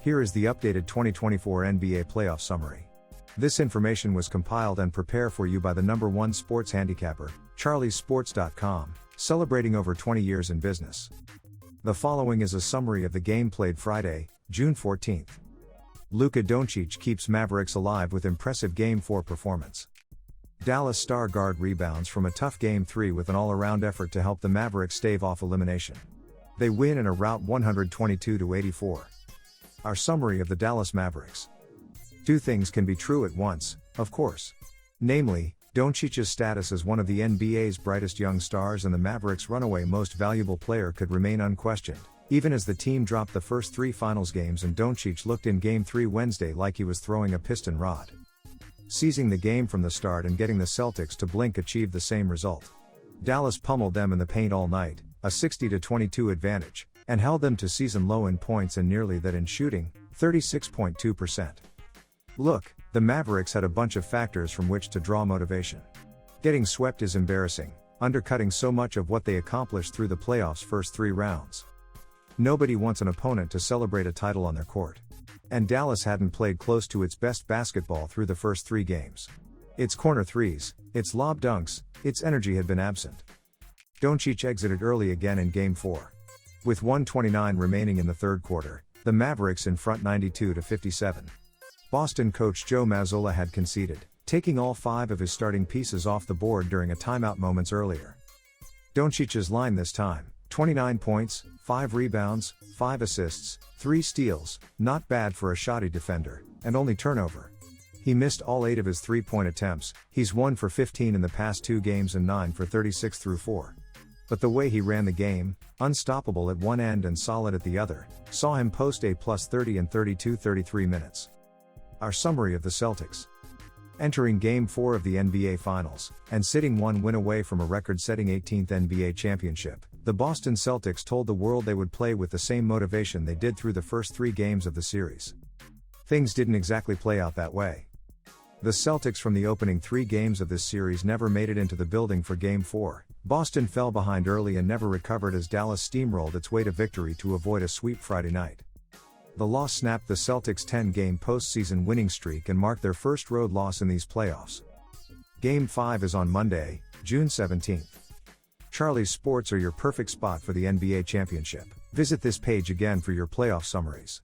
Here is the updated 2024 NBA playoff summary. This information was compiled and prepared for you by the #1 sports handicapper, charliesports.com, celebrating over 20 years in business. The following is a summary of the game played Friday, June 14th. Luka Doncic keeps Mavericks alive with impressive Game 4 performance. Dallas star guard rebounds from a tough Game 3 with an all-around effort to help the Mavericks stave off elimination. They win in a rout 122-84. Our summary of the Dallas Mavericks. Two things can be true at once, of course. Namely, Doncic's status as one of the NBA's brightest young stars and the Mavericks' runaway most valuable player could remain unquestioned, even as the team dropped the first three finals games and Doncic looked in Game 3 Wednesday like he was throwing a piston rod. Seizing the game from the start and getting the Celtics to blink achieved the same result. Dallas pummeled them in the paint all night, a 60-22 advantage, and held them to season low in points and nearly that in shooting, 36.2%. Look, the Mavericks had a bunch of factors from which to draw motivation. Getting swept is embarrassing, undercutting so much of what they accomplished through the playoffs' first three rounds. Nobody wants an opponent to celebrate a title on their court. And Dallas hadn't played close to its best basketball through the first three games. Its corner threes, its lob dunks, its energy had been absent. Doncic exited early again in Game 4. With 1:29 remaining in the third quarter, the Mavericks in front 92-57. Boston coach Joe Mazzulla had conceded, taking all five of his starting pieces off the board during a timeout moments earlier. Doncic's line this time, 29 points, 5 rebounds, 5 assists, 3 steals, not bad for a shoddy defender, and only turnover. He missed all 8 of his three-point attempts, he's 1 for 15 in the past 2 games and 9 for 36 through 4. But the way he ran the game, unstoppable at one end and solid at the other, saw him post a +30 in 32-33 minutes. Our summary of the Celtics. Entering Game 4 of the NBA Finals, and sitting one win away from a record-setting 18th NBA championship, the Boston Celtics told the world they would play with the same motivation they did through the first 3 games of the series. Things didn't exactly play out that way. The Celtics from the opening 3 games of this series never made it into the building for Game 4. Boston fell behind early and never recovered as Dallas steamrolled its way to victory to avoid a sweep Friday night. The loss snapped the Celtics' 10-game postseason winning streak and marked their first road loss in these playoffs. Game 5 is on Monday, June 17th. Charlie's Sports are your perfect spot for the NBA championship. Visit this page again for your playoff summaries.